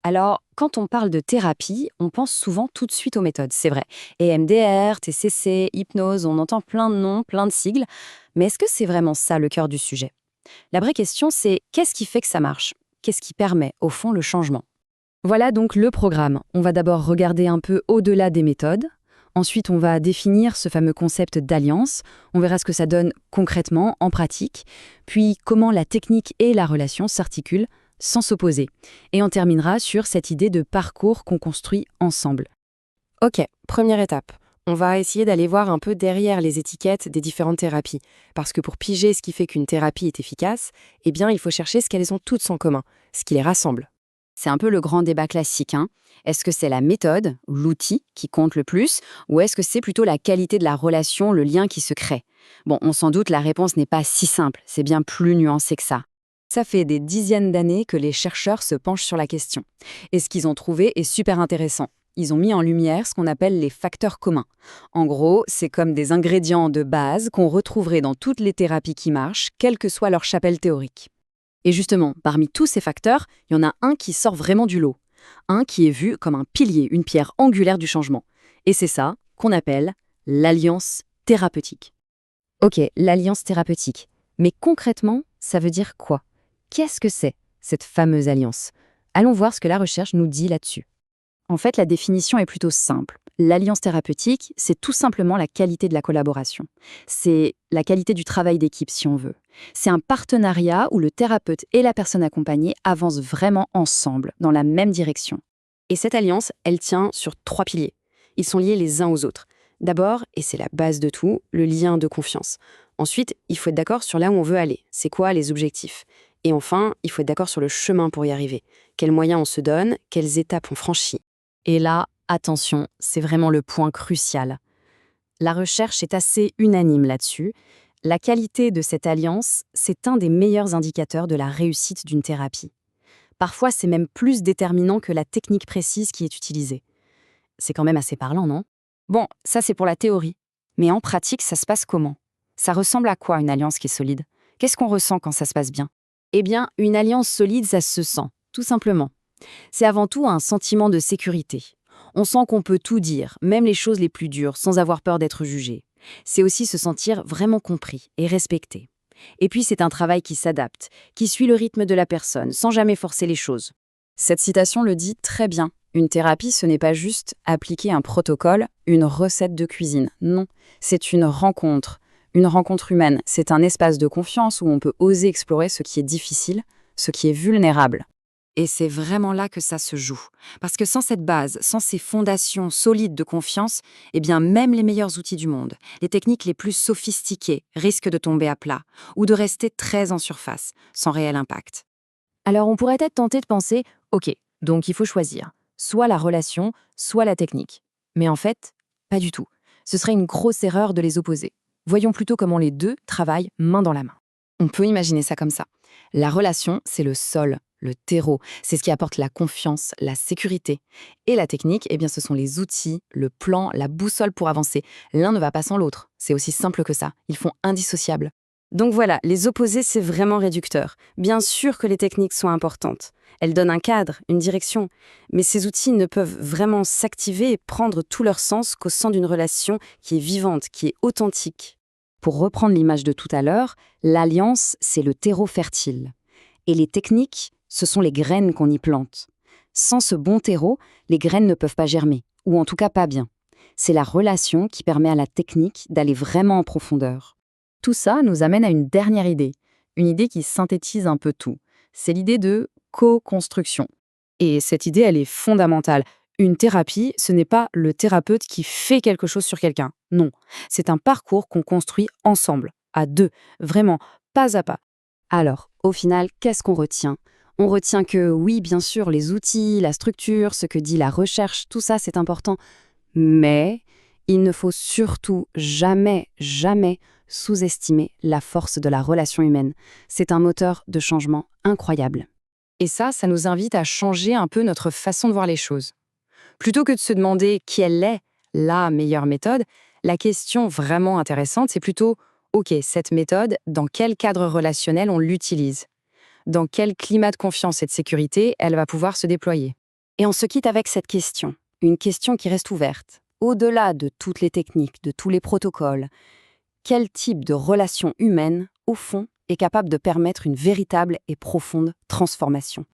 Alors, quand on parle de thérapie, on pense souvent tout de suite aux méthodes, c'est vrai. EMDR, TCC, hypnose, on entend plein de noms, plein de sigles. Mais est-ce que c'est vraiment ça le cœur du sujet? La vraie question, c'est qu'est-ce qui fait que ça marche? Qu'est-ce qui permet, au fond, le changement? Voilà donc le programme. On va d'abord regarder un peu au-delà des méthodes. Ensuite, on va définir ce fameux concept d'alliance. On verra ce que ça donne concrètement, en pratique. Puis, comment la technique et la relation s'articulent sans s'opposer. Et on terminera sur cette idée de parcours qu'on construit ensemble. Ok, première étape. On va essayer d'aller voir un peu derrière les étiquettes des différentes thérapies. Parce que pour piger ce qui fait qu'une thérapie est efficace, eh bien, il faut chercher ce qu'elles ont toutes en commun, ce qui les rassemble. C'est un peu le grand débat classique, hein. Est-ce que c'est la méthode, l'outil, qui compte le plus, ou est-ce que c'est plutôt la qualité de la relation, le lien qui se crée? Bon, on s'en doute, la réponse n'est pas si simple, c'est bien plus nuancé que ça. Ça fait des dizaines d'années que les chercheurs se penchent sur la question. Et ce qu'ils ont trouvé est super intéressant. Ils ont mis en lumière ce qu'on appelle les facteurs communs. En gros, c'est comme des ingrédients de base qu'on retrouverait dans toutes les thérapies qui marchent, quelle que soit leur chapelle théorique. Et justement, parmi tous ces facteurs, il y en a un qui sort vraiment du lot. Un qui est vu comme un pilier, une pierre angulaire du changement. Et c'est ça qu'on appelle l'alliance thérapeutique. Ok, l'alliance thérapeutique. Mais concrètement, ça veut dire quoi? Qu'est-ce que c'est, cette fameuse alliance? Allons voir ce que la recherche nous dit là-dessus. En fait, la définition est plutôt simple. L'alliance thérapeutique, c'est tout simplement la qualité de la collaboration. C'est la qualité du travail d'équipe, si on veut. C'est un partenariat où le thérapeute et la personne accompagnée avancent vraiment ensemble, dans la même direction. Et cette alliance, elle tient sur 3 piliers. Ils sont liés les uns aux autres. D'abord, et c'est la base de tout, le lien de confiance. Ensuite, il faut être d'accord sur là où on veut aller. C'est quoi les objectifs? Et enfin, il faut être d'accord sur le chemin pour y arriver. Quels moyens on se donne, quelles étapes on franchit. Et là, attention, c'est vraiment le point crucial. La recherche est assez unanime là-dessus. La qualité de cette alliance, c'est un des meilleurs indicateurs de la réussite d'une thérapie. Parfois, c'est même plus déterminant que la technique précise qui est utilisée. C'est quand même assez parlant, non? Bon, ça c'est pour la théorie. Mais en pratique, ça se passe comment? Ça ressemble à quoi une alliance qui est solide? Qu'est-ce qu'on ressent quand ça se passe bien? Eh bien, une alliance solide, ça se sent, tout simplement. C'est avant tout un sentiment de sécurité. On sent qu'on peut tout dire, même les choses les plus dures, sans avoir peur d'être jugé. C'est aussi se sentir vraiment compris et respecté. Et puis c'est un travail qui s'adapte, qui suit le rythme de la personne, sans jamais forcer les choses. Cette citation le dit très bien. Une thérapie, ce n'est pas juste appliquer un protocole, une recette de cuisine. Non, c'est une rencontre humaine. C'est un espace de confiance où on peut oser explorer ce qui est difficile, ce qui est vulnérable. Et c'est vraiment là que ça se joue. Parce que sans cette base, sans ces fondations solides de confiance, eh bien même les meilleurs outils du monde, les techniques les plus sophistiquées risquent de tomber à plat ou de rester très en surface, sans réel impact. Alors on pourrait être tenté de penser, ok, donc il faut choisir, soit la relation, soit la technique. Mais en fait, pas du tout. Ce serait une grosse erreur de les opposer. Voyons plutôt comment les deux travaillent main dans la main. On peut imaginer ça comme ça. La relation, c'est le sol, le terreau, c'est ce qui apporte la confiance, la sécurité. Et la technique, eh bien, ce sont les outils, le plan, la boussole pour avancer. L'un ne va pas sans l'autre. C'est aussi simple que ça. Ils font indissociables. Donc voilà, les opposer, c'est vraiment réducteur. Bien sûr que les techniques sont importantes. Elles donnent un cadre, une direction. Mais ces outils ne peuvent vraiment s'activer et prendre tout leur sens qu'au sein d'une relation qui est vivante, qui est authentique. Pour reprendre l'image de tout à l'heure, l'alliance, c'est le terreau fertile. Et les techniques, ce sont les graines qu'on y plante. Sans ce bon terreau, les graines ne peuvent pas germer, ou en tout cas pas bien. C'est la relation qui permet à la technique d'aller vraiment en profondeur. Tout ça nous amène à une dernière idée, une idée qui synthétise un peu tout. C'est l'idée de co-construction. Et cette idée, elle est fondamentale. Une thérapie, ce n'est pas le thérapeute qui fait quelque chose sur quelqu'un. Non, c'est un parcours qu'on construit ensemble, à deux, vraiment, pas à pas. Alors, au final, qu'est-ce qu'on retient? On retient que oui, bien sûr, les outils, la structure, ce que dit la recherche, tout ça, c'est important. Mais il ne faut surtout jamais, jamais sous-estimer la force de la relation humaine. C'est un moteur de changement incroyable. Et ça nous invite à changer un peu notre façon de voir les choses. Plutôt que de se demander quelle est la meilleure méthode, la question vraiment intéressante, c'est plutôt OK, cette méthode, dans quel cadre relationnel on l'utilise? Dans quel climat de confiance et de sécurité elle va pouvoir se déployer? Et on se quitte avec cette question, une question qui reste ouverte. Au-delà de toutes les techniques, de tous les protocoles, quel type de relation humaine, au fond, est capable de permettre une véritable et profonde transformation ?